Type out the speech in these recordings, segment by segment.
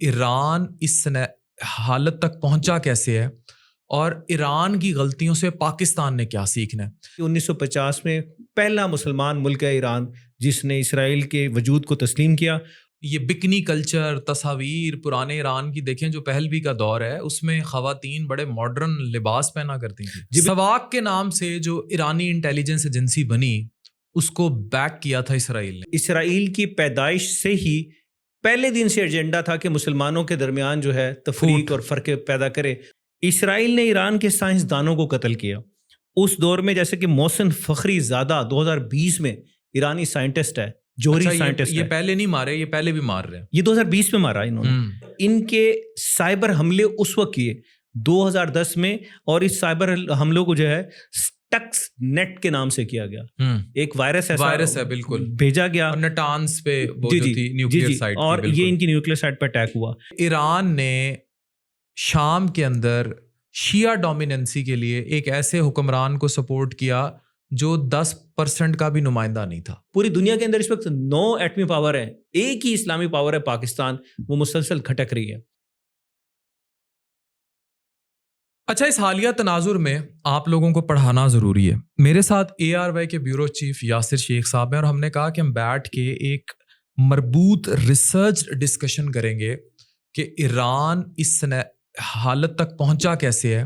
ایران اس حالت تک پہنچا کیسے ہے اور ایران کی غلطیوں سے پاکستان نے کیا سیکھنا ہے؟ 1950 میں پہلا مسلمان ملک ہے ایران جس نے اسرائیل کے وجود کو تسلیم کیا۔ یہ بکنی کلچر، تصاویر پرانے ایران کی دیکھیں جو پہلوی کا دور ہے، اس میں خواتین بڑے ماڈرن لباس پہنا کرتی تھیں۔ سواق کے نام سے جو ایرانی انٹیلیجنس ایجنسی بنی، اس کو بیک کیا تھا اسرائیل نے۔ اسرائیل کی پیدائش سے ہی پہلے دن سے ایجنڈا تھا کہ مسلمانوں کے درمیان جو ہے تفریق اور فرق پیدا کرے۔ اسرائیل نے ایران کے سائنسدانوں کو قتل کیا اس دور میں، جیسے کہ محسن فخری زادہ 2020 میں ایرانی سائنٹسٹ ہے، جوہری سائنٹسٹ ہے۔ یہ پہلے نہیں مارے، یہ پہلے بھی مار رہے ہیں۔ یہ 2020 میں مارا انہوں نے۔ ان کے سائبر حملے اس وقت کیے 2010 میں، اور اس سائبر حملوں کو جو ہے سٹکس نیٹ کے نام سے کیا گیا۔ ایک وائرس ہے بالکل بھیجا گیا نٹانس پہ، وہ جو تھی نیوکلیئر سائٹ، اور یہ ان کی نیوکلیئر سائٹ پہ اٹیک ہوا۔ ایران نے شام کے اندر شیعہ ڈومیننسی کے لیے ایک ایسے حکمران کو سپورٹ کیا جو 10% کا بھی نمائندہ نہیں تھا۔ پوری دنیا کے اندر اس وقت 9 ایٹمی پاور ہے، ایک ہی اسلامی پاور ہے پاکستان، وہ مسلسل کھٹک رہی ہے۔ اچھا، اس حالیہ تناظر میں آپ لوگوں کو پڑھانا ضروری ہے۔ میرے ساتھ ARY کے بیورو چیف یاسر شیخ صاحب ہیں، اور ہم نے کہا کہ ہم بیٹھ کے ایک مربوط ریسرچ ڈسکشن کریں گے کہ ایران اس حالت تک پہنچا کیسے ہے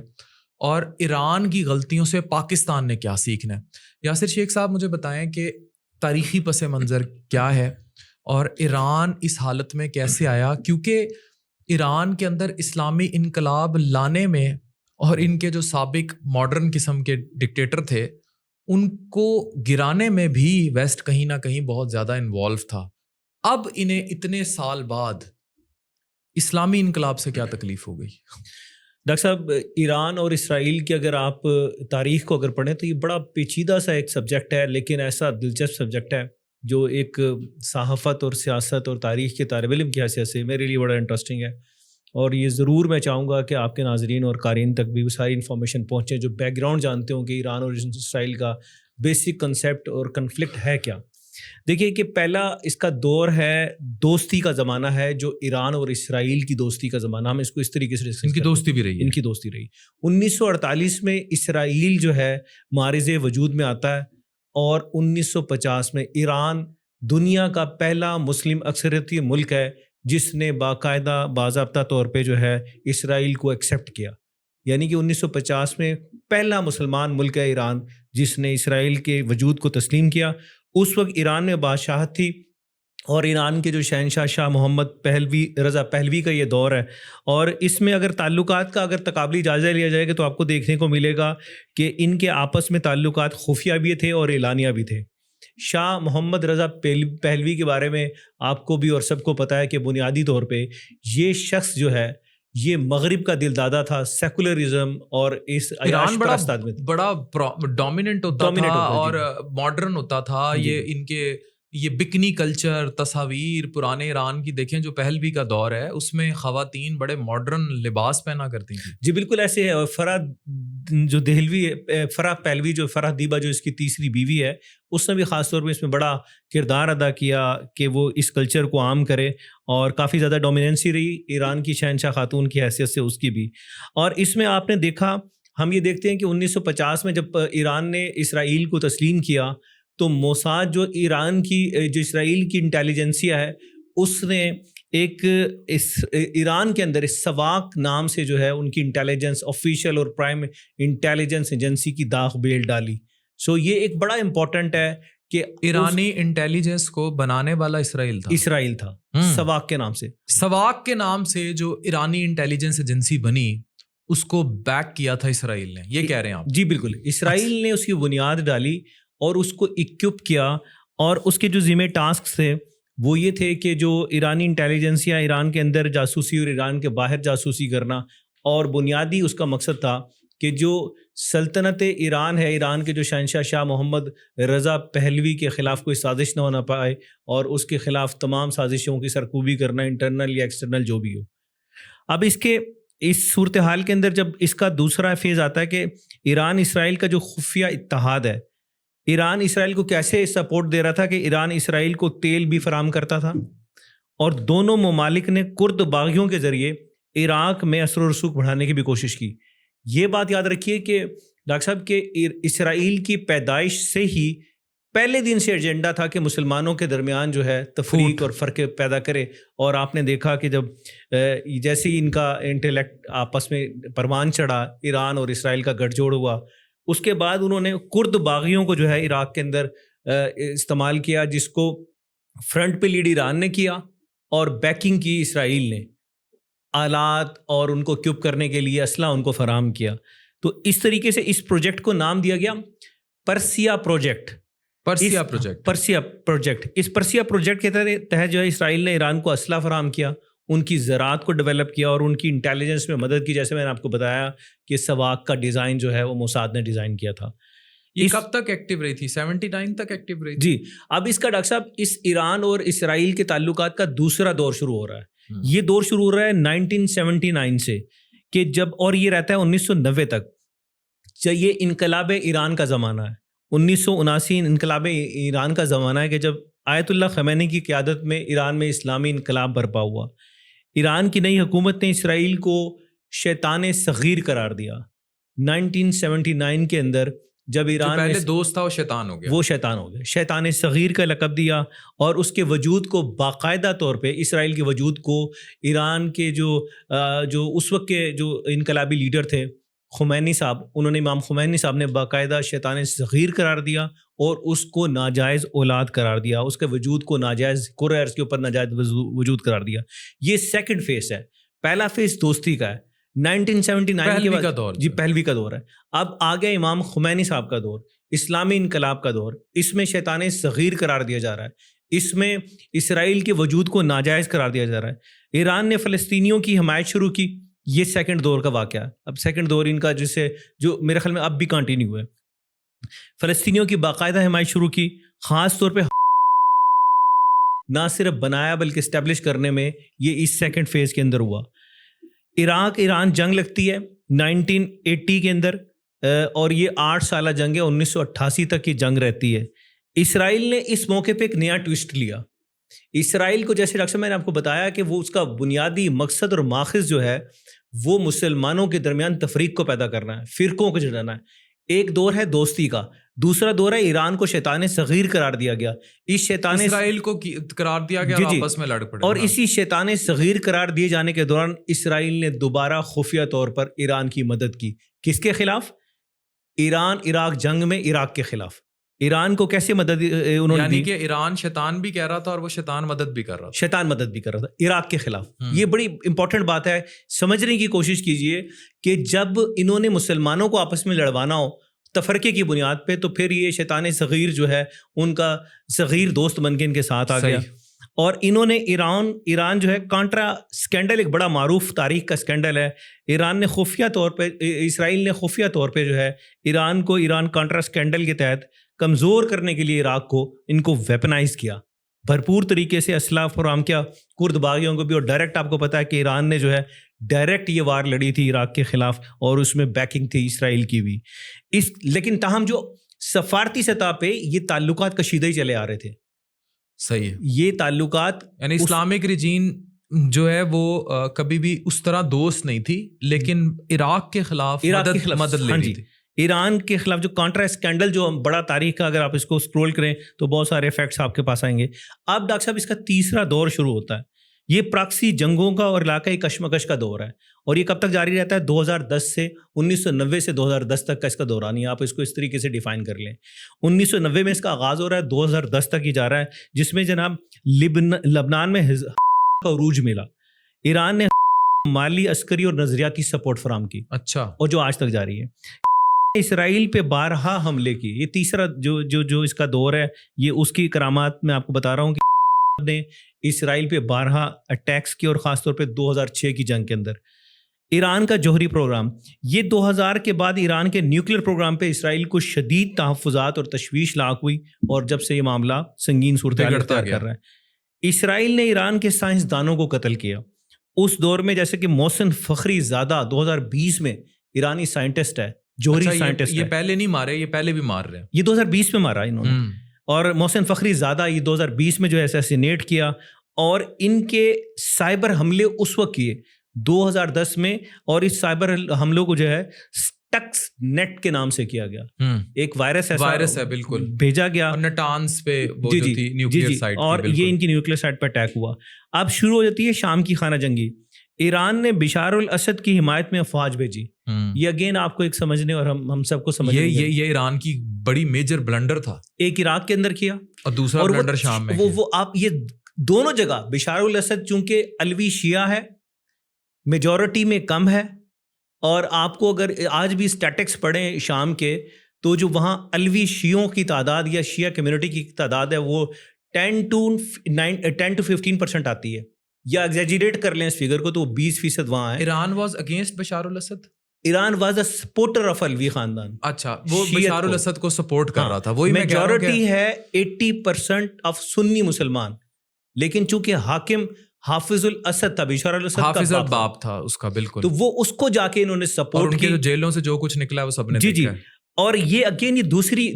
اور ایران کی غلطیوں سے پاکستان نے کیا سیکھنا ہے۔ یاسر شیخ صاحب مجھے بتائیں کہ تاریخی پس منظر کیا ہے اور ایران اس حالت میں کیسے آیا، کیونکہ ایران کے اندر اسلامی انقلاب لانے میں اور ان کے جو سابق ماڈرن قسم کے ڈکٹیٹر تھے ان کو گرانے میں بھی ویسٹ کہیں نہ کہیں بہت زیادہ انوالو تھا۔ اب انہیں اتنے سال بعد اسلامی انقلاب سے کیا تکلیف ہو گئی؟ ڈاکٹر صاحب، ایران اور اسرائیل کی اگر آپ تاریخ کو اگر پڑھیں تو یہ بڑا پیچیدہ سا ایک سبجیکٹ ہے، لیکن ایسا دلچسپ سبجیکٹ ہے جو ایک صحافت اور سیاست اور تاریخ کے طالب علم کی حیثیت سے میرے لیے بڑا انٹرسٹنگ ہے، اور یہ ضرور میں چاہوں گا کہ آپ کے ناظرین اور قارئین تک بھی وہ ساری انفارمیشن پہنچے جو بیک گراؤنڈ جانتے ہوں کہ ایران اور اسرائیل کا بیسک کنسیپٹ اور کنفلکٹ ہے کیا۔ دیکھیے کہ پہلا اس کا دور ہے دوستی کا زمانہ ہے، جو ایران اور اسرائیل کی دوستی کا زمانہ، ہم اس کو اس طریقے سے ان کی دوستی بھی رہی ہے۔ ان کی دوستی رہی 1948 میں اسرائیل جو ہے معرض وجود میں آتا ہے، اور 1950 میں ایران دنیا کا پہلا مسلم اکثریتی ملک ہے جس نے باقاعدہ باضابطہ طور پہ جو ہے اسرائیل کو ایکسیپٹ کیا۔ یعنی کہ 1950 میں پہلا مسلمان ملک ہے ایران جس نے اسرائیل کے وجود کو تسلیم کیا۔ اس وقت ایران میں بادشاہت تھی، اور ایران کے جو شہنشاہ شاہ محمد رضا پہلوی کا یہ دور ہے، اور اس میں اگر تعلقات کا اگر تقابلی جائزہ لیا جائے گا تو آپ کو دیکھنے کو ملے گا کہ ان کے آپس میں تعلقات خفیہ بھی تھے اور اعلانیہ بھی تھے۔ شاہ محمد رضا پہلوی کے بارے میں آپ کو بھی اور سب کو پتہ ہے کہ بنیادی طور پہ یہ شخص جو ہے یہ مغرب کا دل دادا تھا، سیکولرزم اور اس ایران بڑا ڈومیننٹ ہوتا تھا اور ماڈرن ہوتا تھا۔ یہ ان کے یہ بکنی کلچر، تصاویر پرانے ایران کی دیکھیں جو پہلوی کا دور ہے، اس میں خواتین بڑے ماڈرن لباس پہنا کرتی تھیں۔ جی بالکل ایسے ہے، اور فرح پہلوی جو فرح دیبا جو اس کی تیسری بیوی ہے، اس نے بھی خاص طور پہ اس میں بڑا کردار ادا کیا کہ وہ اس کلچر کو عام کرے، اور کافی زیادہ ڈومیننسی رہی ایران کی شہنشاہ خاتون کی حیثیت سے اس کی بھی۔ اور اس میں آپ نے دیکھا، ہم یہ دیکھتے ہیں کہ 1950 میں جب ایران نے اسرائیل کو تسلیم کیا تو موساد جو اسرائیل کی انٹیلیجنسیا ہے، اس نے ایک ایران کے اندر سواق نام سے جو ہے ان کی انٹیلیجنس آفیشیل اور پرائم انٹیلیجنس ایجنسی کی داغ بیل ڈالی۔ سو یہ ایک بڑا امپورٹنٹ ہے کہ ایرانی انٹیلیجنس کو بنانے والا اسرائیل تھا سواق کے نام سے۔ سواق کے نام سے جو ایرانی انٹیلیجنس ایجنسی بنی، اس کو بیک کیا تھا اسرائیل نے، یہ کہہ رہے ہیں آپ؟ جی بالکل، اسرائیل نے اس کی بنیاد ڈالی اور اس کو اکوپ کیا، اور اس کے جو ذمہ ٹاسک تھے وہ یہ تھے کہ جو ایرانی انٹیلیجنسیا ایران کے اندر جاسوسی اور ایران کے باہر جاسوسی کرنا، اور بنیادی اس کا مقصد تھا کہ جو سلطنت ایران ہے، ایران کے جو شہنشاہ شاہ محمد رضا پہلوی کے خلاف کوئی سازش نہ ہونا پائے، اور اس کے خلاف تمام سازشوں کی سرکوبی کرنا، انٹرنل یا ایکسٹرنل جو بھی ہو۔ اب اس صورتحال کے اندر جب اس کا دوسرا فیز آتا ہے کہ ایران اسرائیل کا جو خفیہ اتحاد ہے، ایران اسرائیل کو کیسے سپورٹ دے رہا تھا کہ ایران اسرائیل کو تیل بھی فراہم کرتا تھا، اور دونوں ممالک نے کرد باغیوں کے ذریعے عراق میں اثر و رسوخ بڑھانے کی بھی کوشش کی. یہ بات یاد رکھیے کہ ڈاکٹر صاحب کہ اسرائیل کی پیدائش سے ہی پہلے دن سے ایجنڈا تھا کہ مسلمانوں کے درمیان جو ہے تفریق اور فرق پیدا کرے. اور آپ نے دیکھا کہ جب جیسے ہی ان کا انٹلیکٹ آپس میں پروان چڑھا، ایران اور اسرائیل کا گٹھ جوڑ ہوا، اس کے بعد انہوں نے کرد باغیوں کو جو ہے عراق کے اندر استعمال کیا، جس کو فرنٹ پہ لیڈ ایران نے کیا اور بیکنگ کی اسرائیل نے، آلات اور ان کو کیوب کرنے کے لیے اسلحہ ان کو فراہم کیا. تو اس طریقے سے اس پروجیکٹ کو نام دیا گیا پرسیا پروجیکٹ. Persia project. اس پرسیا پروجیکٹ کے تحت جو ہے اسرائیل نے ایران کو اسلحہ فراہم کیا، ان کی زراعت کو ڈیولپ کیا اور ان کی انٹیلیجنس میں مدد کی. جیسے میں نے آپ کو بتایا کہ سواق کا ڈیزائن جو ہے وہ موساد نے ڈیزائن کیا تھا. یہ کب تک ایکٹیو رہی تھی؟ 79 تک ایکٹیو رہی تھی. جی. اب اس کا ڈاکٹر صاحب اس ایران اور اسرائیل کے تعلقات کا دوسرا دور شروع ہو رہا ہے. یہ دور شروع ہو رہا ہے 1979 سے، کہ جب، اور یہ رہتا ہے 1990 تک. یہ انقلاب ایران کا زمانہ ہے. 1979 انقلاب ایران کا زمانہ ہے کہ جب آیت اللہ خمینی کی قیادت میں ایران میں اسلامی انقلاب برپا ہوا. ایران کی نئی حکومت نے اسرائیل کو شیطان صغیر قرار دیا. 1979 کے اندر جب ایران پہلے دوست تھا وہ شیطان ہو گیا، وہ شیطان ہو گیا. شیطان صغیر کا لقب دیا اور اس کے وجود کو باقاعدہ طور پہ، اسرائیل کے وجود کو ایران کے جو اس وقت کے جو انقلابی لیڈر تھے خمینی صاحب، انہوں نے، امام خمینی صاحب نے باقاعدہ شیطان صغیر قرار دیا اور اس کو ناجائز اولاد قرار دیا، اس کے وجود کو ناجائز، کرۂ ارض کے اوپر ناجائز وجود قرار دیا. یہ سیکنڈ فیز ہے. پہلا فیز دوستی کا ہے 1979 کے بعد. جی، پہلوی کا دور ہے. اب آ گیا امام خمینی صاحب کا دور، اسلامی انقلاب کا دور. اس میں شیطان صغیر قرار دیا جا رہا ہے، اس میں اسرائیل کے وجود کو ناجائز قرار دیا جا رہا ہے. ایران نے فلسطینیوں کی حمایت شروع کی. یہ سیکنڈ دور کا واقعہ ہے. اب سیکنڈ دور ان کا جو میرے خیال میں اب بھی کنٹینیو ہے. فلسطینیوں کی باقاعدہ حمایت شروع کی، خاص طور پہ نہ صرف بنایا بلکہ اسٹیبلش کرنے میں یہ اس سیکنڈ فیز کے اندر ہوا. عراق ایران جنگ لگتی ہے 1980 کے اندر، اور یہ 8 سالہ جنگ ہے، 1988 تک کی جنگ رہتی ہے. اسرائیل نے اس موقع پہ ایک نیا ٹوسٹ لیا. اسرائیل کو، جیسے ڈاکٹر صاحب میں نے آپ کو بتایا کہ وہ اس کا بنیادی مقصد اور ماخذ جو ہے وہ مسلمانوں کے درمیان تفریق کو پیدا کرنا ہے، فرقوں کو جڑانا ہے. ایک دور ہے دوستی کا، دوسرا دور ہے ایران کو شیطان صغیر قرار دیا گیا. اس شیطان اسرائیل کو قرار دیا گیا، آپس میں لڑ پڑے. اور اسی شیطان صغیر قرار دیے جانے کے دوران اسرائیل نے دوبارہ خفیہ طور پر ایران کی مدد کی. کس کے خلاف؟ ایران عراق جنگ میں عراق کے خلاف. ایران کو کیسے مدد انہوں نے دی؟ کہ ایران شیطان بھی کہہ رہا تھا اور وہ شیطان مدد بھی کر رہا تھا. شیطان مدد بھی کر رہا تھا عراق کے خلاف. یہ بڑی امپورٹنٹ بات ہے، سمجھنے کی کوشش کیجئے کہ جب انہوں نے مسلمانوں کو آپس میں لڑوانا ہو تفرقے کی بنیاد پہ، تو پھر یہ شیطان صغیر جو ہے ان کا صغیر دوست بن کے ان کے ساتھ آ گیا. اور انہوں نے ایران جو ہے کانٹرا اسکینڈل، ایک بڑا معروف تاریخ کا اسکینڈل ہے. ایران نے خفیہ طور پہ، اسرائیل نے خفیہ طور پہ جو ہے ایران کانٹرا اسکینڈل کے تحت کمزور کرنے کے لیے عراق کو، ان کو ویپنائز کیا، بھرپور طریقے سے اسلحہ فراہم کیا کرد باغیوں کو بھی. اور ڈائریکٹ آپ کو پتا ہے کہ ایران نے جو ہے ڈائریکٹ یہ وار لڑی تھی عراق کے خلاف، اور اس میں بیکنگ تھی اسرائیل کی بھی. لیکن تاہم جو سفارتی سطح پہ یہ تعلقات کشیدہ ہی چلے آ رہے تھے. صحیح ہے. یہ تعلقات، یعنی اسلامک ریجین جو ہے وہ کبھی بھی اس طرح دوست نہیں تھی، لیکن عراق کے خلاف مدد لے رہی تھی. ایران کے خلاف جو کانٹرا اسکینڈل، جو بڑا تاریخ کا، اگر آپ اس کو اسکرول کریں تو بہت سارے فیکٹس آپ کے پاس آئیں گے. اب ڈاکٹر صاحب اس کا تیسرا دور شروع ہوتا ہے. یہ پراکسی جنگوں کا اور علاقائی کشمکش کا دور ہے، اور یہ کب تک جاری رہتا ہے؟ 2010 سے 1990 سے 2010 تک کا اس کا دوران ہے. آپ اس کو اس طریقے سے ڈیفائن کر لیں. 1990 میں اس کا آغاز ہو رہا ہے، 2010 تک ہی جا رہا ہے، جس میں جناب لبنان میں کا عروج ملا. ایران نے مالی، عسکری اور نظریاتی سپورٹ فراہم کی. اچھا. اور جو آج تک جاری ہے. اسرائیل پہ بارہا حملے کی. یہ تیسرا جو اس کا دور ہے، یہ اس کی کرامات میں آپ کو بتا رہا ہوں کہ نے اسرائیل پہ بارہا اٹیکس کی، اور خاص طور پہ 2006 کی جنگ کے اندر. ایران کا جوہری پروگرام، یہ 2000 کے بعد ایران کے نیوکلیر پروگرام پہ اسرائیل کو شدید تحفظات اور تشویش لاحق ہوئی، اور جب سے یہ معاملہ سنگین صورتحال اختیار کر رہا ہے. اسرائیل نے ایران کے سائنسدانوں کو قتل کیا. اس دور میں جیسے کہ محسن فخری زادہ 2020 میں ایرانی سائنٹسٹ ہے، جوہری سائنٹسٹ. یہ پہلے نہیں مارے، یہ پہلے بھی مار رہے ہیں. یہ 2020 میں مارا انہوں نے. اور محسن فخری زادہ یہ 2020 میں جو ہے اسیسینیٹ کیا. اور ان کے سائبر حملے اس وقت کیے 2010 میں, اور اس سائبر حملوں کو جو ہے اسٹکس نیٹ کے نام سے کیا گیا. ایک وائرس ہے بالکل بھیجا گیا نٹانز پہ, وہ جو تھی نیوکلیئر سائٹ, اور یہ ان کی نیوکلیئر سائٹ پہ اٹیک ہوا. اب شروع ہو جاتی ہے شام کی خانہ جنگی. ایران نے بشار الاسد کی حمایت میں افواج بھیجی. یہ اگین آپ کو ایک سمجھنے اور ہم سب کو سمجھنے, یہ ایران کی بڑی میجر بلنڈر تھا. ایک عراق کے اندر کیا اور دوسرا بلنڈر شام میں. وہ آپ یہ دونوں جگہ بشار الاسد چونکہ علوی شیعہ ہے, میجورٹی میں کم ہے, اور آپ کو اگر آج بھی اسٹیٹکس پڑھیں شام کے تو جو وہاں علوی شیعوں کی تعداد یا شیعہ کمیونٹی کی تعداد ہے وہ 10 to 15% آتی ہے, یا ایگزیجریٹ کر لیں اس فگر کو تو وہ 20% وہاں ہے. Iran was against Bashar Assad. Iran was a supporter of علوی خاندان. اچھا, وہ بشار الاسد کو سپورٹ کر رہا تھا. وہی میجورٹی ہے 80% آف سنی مسلمان, لیکن چونکہ حاکم حافظ الاسد تھا, بشار الاسد حافظ الباب تھا اس کا, بالکل. تو وہ اس کو جا کے انہوں نے سپورٹ کی. جیلوں سے جو کچھ نکلا وہ سب نے جی. اور یہ اگین یہ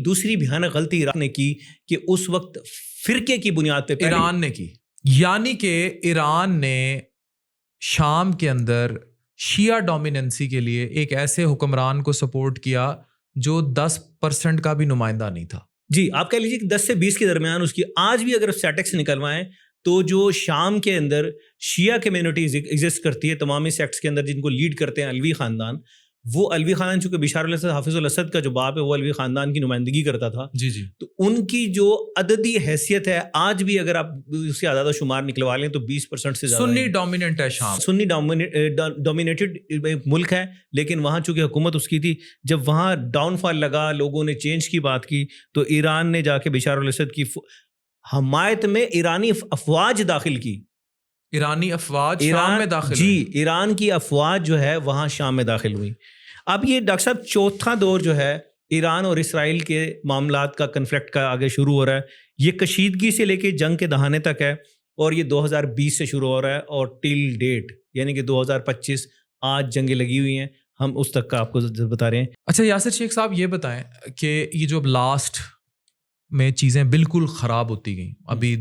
دوسری بھیانک غلطی ایران نے کی کہ اس وقت فرقے کی بنیاد پہ ایران نے کی, یعنی کہ ایران نے شام کے اندر شیعہ ڈومیننسی کے لیے ایک ایسے حکمران کو سپورٹ کیا جو 10% کا بھی نمائندہ نہیں تھا. جی, آپ کہہ لیجیے کہ 10 سے 20 کے درمیان اس کی. آج بھی اگر اسٹیٹکس نکلوائیں تو جو شام کے اندر شیعہ کمیونٹی ایگزسٹ کرتی ہے تمامی سیکٹس کے اندر, جن کو لیڈ کرتے ہیں علوی خاندان, وہ علوی خاندان چونکہ بشار الاسد حافظ الاسد کا جو باپ ہے وہ علوی خاندان کی نمائندگی کرتا تھا. جی. تو ان کی جو عددی حیثیت ہے آج بھی اگر آپ اس کے اعداد و شمار نکلوا لیں تو 20% سے زیادہ. سنی ڈومیننٹ ہے شام, سنی ڈومینیٹڈ ملک ہے, لیکن وہاں چونکہ حکومت اس کی تھی. جب وہاں ڈاؤن فال لگا, لوگوں نے چینج کی بات کی, تو ایران نے جا کے بشار الاسد کی حمایت میں ایرانی افواج داخل کی. ایرانی افواج شام میں داخل جی, ایران کی افواج جو ہے وہاں شام میں داخل ہوئی. اب یہ ڈاکٹر صاحب چوتھا دور جو ہے ایران اور اسرائیل کے معاملات کا, کنفلکٹ کا آگے شروع ہو رہا ہے. یہ کشیدگی سے لے کے جنگ کے دہانے تک ہے, اور یہ 2020 سے شروع ہو رہا ہے, اور ٹل ڈیٹ یعنی کہ 2025 آج جنگیں لگی ہوئی ہیں. ہم اس تک کا آپ کو بتا رہے ہیں. اچھا یاسر شیخ صاحب, یہ بتائیں کہ یہ جو لاسٹ میں چیزیں بالکل خراب ہوتی گئیں, ابھی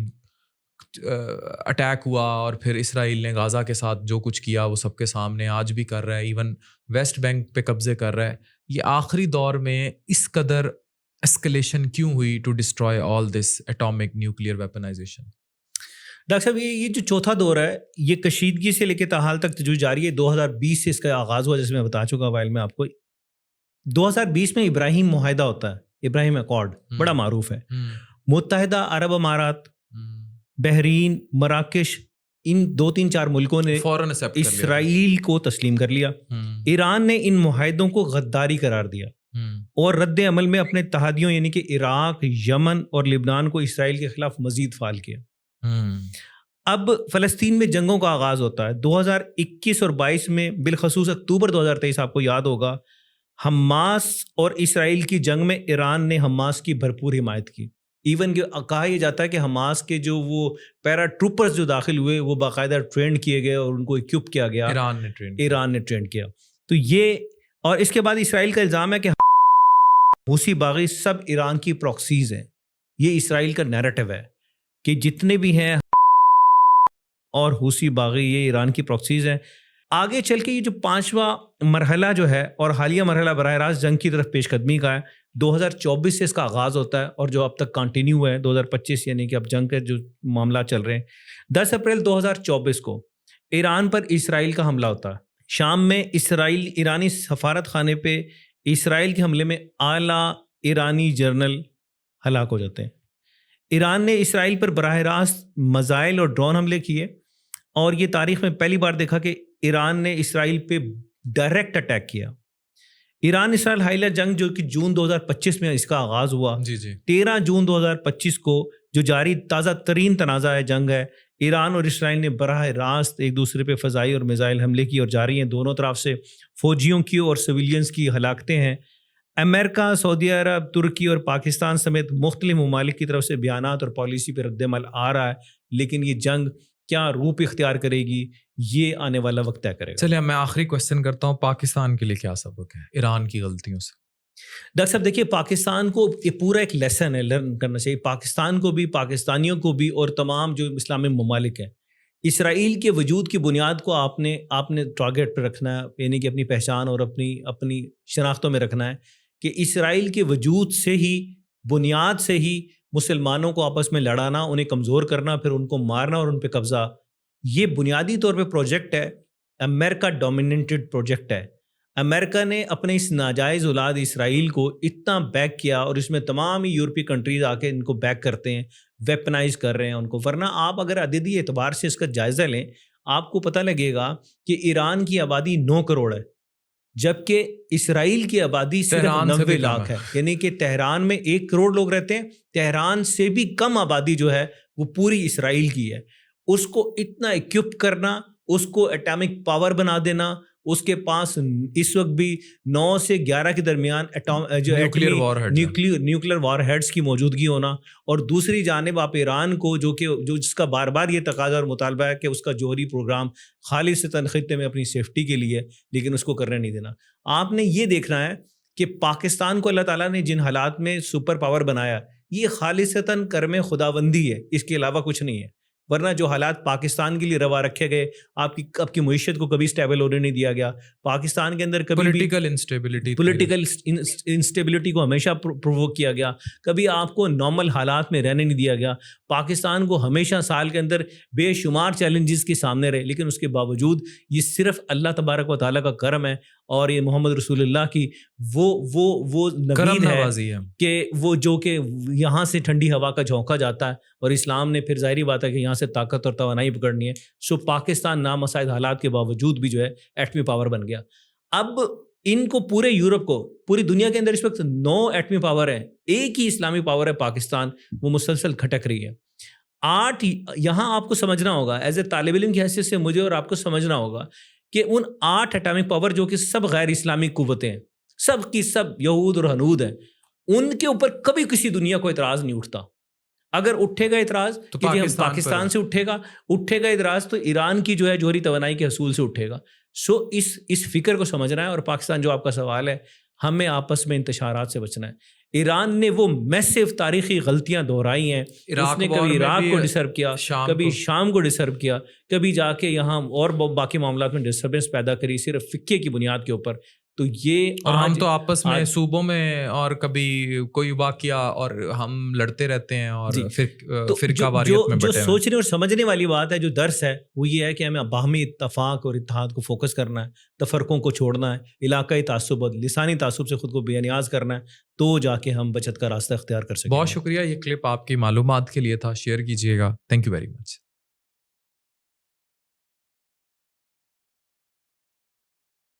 اٹیک ہوا اور پھر اسرائیل نے غازہ کے ساتھ جو کچھ کیا وہ سب کے سامنے آج بھی کر رہا ہے, ایون ویسٹ بینک پہ قبضے کر رہا ہے. یہ آخری دور میں اس قدر اسکلیشن کیوں ہوئی to destroy all this atomic nuclear weaponization? Doctor صاحب یہ جو چوتھا دور ہے یہ کشیدگی سے لے کے تاحال تک جو جاری ہے. 2020 سے اس کا آغاز ہوا, جیسے میں بتا چکا وائل میں آپ کو. 2020 میں ابراہیم معاہدہ ہوتا ہے, ابراہیم ایکارڈ, بڑا معروف ہے. متحدہ عرب امارات, بحرین, مراکش, ان 2-3-4 ملکوں نے فوراً اسرائیل کو تسلیم کر لیا. ایران نے ان معاہدوں کو غداری قرار دیا اور رد عمل میں اپنے اتحادیوں یعنی کہ عراق, یمن اور لبنان کو اسرائیل کے خلاف مزید فعال کیا. اب فلسطین میں جنگوں کا آغاز ہوتا ہے 2021 اور 22 میں, بالخصوص اکتوبر 2023 آپ کو یاد ہوگا, حماس اور اسرائیل کی جنگ میں ایران نے حماس کی بھرپور حمایت کی. ایون کہ کہا یہ جاتا ہے کہ حماس کے جو وہ پیرا ٹروپرز جو داخل ہوئے وہ باقاعدہ ٹرینڈ کیے گئے اور ان کو اکوپ کیا گیا, ایران نے ٹرینڈ کیا. تو یہ, اور اس کے بعد اسرائیل کا الزام ہے کہ حوثی باغی سب ایران کی پراکسیز ہیں. یہ اسرائیل کا نیریٹو ہے کہ جتنے بھی ہیں اور حوثی باغی یہ ایران کی پراکسیز ہیں. آگے چل کے یہ جو 5واں مرحلہ جو ہے اور حالیہ مرحلہ براہ راست جنگ کی طرف پیش قدمی کا ہے, 2024 سے اس کا آغاز ہوتا ہے اور جو اب تک کنٹینیو ہے 2025 یعنی کہ اب جنگ کے جو معاملات چل رہے ہیں. 10 اپریل 2024 کو ایران پر اسرائیل کا حملہ ہوتا ہے. شام میں اسرائیل ایرانی سفارت خانے پہ اسرائیل کے حملے میں اعلیٰ ایرانی جنرل ہلاک ہو جاتے ہیں. ایران نے اسرائیل پر براہ راست میزائل اور ڈرون حملے کیے, اور یہ تاریخ میں پہلی بار دیکھا کہ ایران نے اسرائیل پہ ڈائریکٹ اٹیک کیا. ایران اسرائیل حالیہ جنگ جو کہ جون 2025 میں اس کا آغاز ہوا, 13 جون 2025 کو جو جاری تازہ ترین تنازع جنگ ہے, ایران اور اسرائیل نے براہ راست ایک دوسرے پہ فضائی اور میزائل حملے کی اور جاری ہیں. دونوں طرف سے فوجیوں کی اور سویلینز کی ہلاکتیں ہیں. امریکہ, سعودی عرب, ترکی اور پاکستان سمیت مختلف ممالک کی طرف سے بیانات اور پالیسی پہ رد عمل آ رہا ہے, لیکن یہ جنگ کیا روپ اختیار کرے گی یہ آنے والا وقت طے کرے گا. چلیے میں آخری کوشچن کرتا ہوں, پاکستان کے لیے کیا سبق ہے ایران کی غلطیوں سے؟ ڈاکٹر صاحب دیکھیے پاکستان کو یہ پورا ایک لیسن ہے، لرن کرنا چاہیے پاکستان کو بھی، پاکستانیوں کو بھی، اور تمام جو اسلامی ممالک ہیں. اسرائیل کے وجود کی بنیاد کو آپ نے ٹارگیٹ پہ رکھنا ہے، یعنی کہ اپنی پہچان اور اپنی شناختوں میں رکھنا ہے کہ اسرائیل کے وجود سے ہی، بنیاد سے ہی مسلمانوں کو آپس میں لڑانا، انہیں کمزور کرنا، پھر ان کو مارنا اور ان پہ قبضہ، یہ بنیادی طور پہ پروجیکٹ ہے، امریکہ ڈومیننٹڈ پروجیکٹ ہے. امریکہ نے اپنے اس ناجائز اولاد اسرائیل کو اتنا بیک کیا، اور اس میں تمام ہی یورپی کنٹریز آ کے ان کو بیک کرتے ہیں، ویپنائز کر رہے ہیں ان کو. ورنہ آپ اگر عددی اعتبار سے اس کا جائزہ لیں، آپ کو پتہ لگے گا کہ ایران کی آبادی 9 کروڑ ہے، جبکہ اسرائیل کی آبادی صرف تہران سے 90 بھی کم لاکھ ہے. یعنی کہ تہران میں 1 کروڑ لوگ رہتے ہیں، تہران سے بھی کم آبادی جو ہے وہ پوری اسرائیل کی ہے. اس کو اتنا اکوپ کرنا، اس کو ایٹامک پاور بنا دینا، اس کے پاس اس وقت بھی 9 سے 11 کے درمیان نیوکلیر وار ہیڈز کی موجودگی ہونا، اور دوسری جانب آپ ایران کو جو جس کا بار بار یہ تقاضا اور مطالبہ ہے کہ اس کا جوہری پروگرام خالصتاً خطے میں اپنی سیفٹی کے لیے، لیکن اس کو کرنے نہیں دینا. آپ نے یہ دیکھنا ہے کہ پاکستان کو اللہ تعالیٰ نے جن حالات میں سپر پاور بنایا، یہ خالصتاً کرم خداوندی ہے، اس کے علاوہ کچھ نہیں ہے. ورنہ جو حالات پاکستان کے لیے روا رکھے گئے، آپ کی معیشت کو کبھی سٹیبل ہونے نہیں دیا گیا. پاکستان کے اندر کبھی پولیٹیکل انسٹیبلٹی کو ہمیشہ پرووک کیا گیا، کبھی آپ کو نارمل حالات میں رہنے نہیں دیا گیا. پاکستان کو ہمیشہ سال کے اندر بے شمار چیلنجز کے سامنے رہے، لیکن اس کے باوجود یہ صرف اللہ تبارک و تعالیٰ کا کرم ہے، اور یہ محمد رسول اللہ کی وہ نوید ہے کہ وہ جو کہ یہاں سے ٹھنڈی ہوا کا جھونکا جاتا ہے، اور اسلام نے پھر ظاہری بات ہے کہ یہاں سے طاقت اور توانائی پکڑنی ہے. سو پاکستان نامساعد حالات کے باوجود بھی جو ہے ایٹمی پاور بن گیا. اب ان کو پورے یورپ کو، پوری دنیا کے اندر اس وقت 9 ایٹمی پاور ہیں، ایک ہی اسلامی پاور ہے پاکستان، وہ مسلسل کھٹک رہی ہے. 8 یہاں آپ کو سمجھنا ہوگا، ایز اے طالب علم کی حیثیت سے مجھے اور آپ کو سمجھنا ہوگا کہ ان 8 ایٹامک پاور جو کہ سب غیر اسلامی قوتیں ہیں، سب کی سب یہود اور ہنود ہیں، ان کے اوپر کبھی کسی دنیا کو اعتراض نہیں اٹھتا. اگر اٹھے گا اعتراض تو پاکستان سے اٹھے گا اعتراض تو ایران کی جو ہے جوہری توانائی کے حصول سے اٹھے گا. سو اس فکر کو سمجھنا ہے. اور پاکستان، جو آپ کا سوال ہے، ہمیں آپس میں انتشارات سے بچنا ہے. ایران نے وہ میسو تاریخی غلطیاں دہرائی ہیں، اس نے کبھی عراق کو ڈسٹرب کیا، کبھی شام کو ڈسٹرب کیا، کبھی جا کے یہاں اور باقی معاملات میں ڈسٹربنس پیدا کری صرف فقہ کی بنیاد کے اوپر. تو یہ اور ہم تو آپس میں صوبوں میں اور کبھی کوئی واقعہ اور ہم لڑتے رہتے ہیں، اور فرقہ واریت میں بٹے ہیں. جو سوچنے اور سمجھنے والی بات ہے، جو درس ہے، وہ یہ ہے کہ ہمیں باہمی اتفاق اور اتحاد کو فوکس کرنا ہے، تفرقوں کو چھوڑنا ہے، علاقائی تعصب اور لسانی تعصب سے خود کو بے نیاز کرنا ہے، تو جا کے ہم بچت کا راستہ اختیار کر سکیں. بہت شکریہ. یہ کلپ آپ کی معلومات کے لیے تھا، شیئر کیجیے گا. Thank you very much.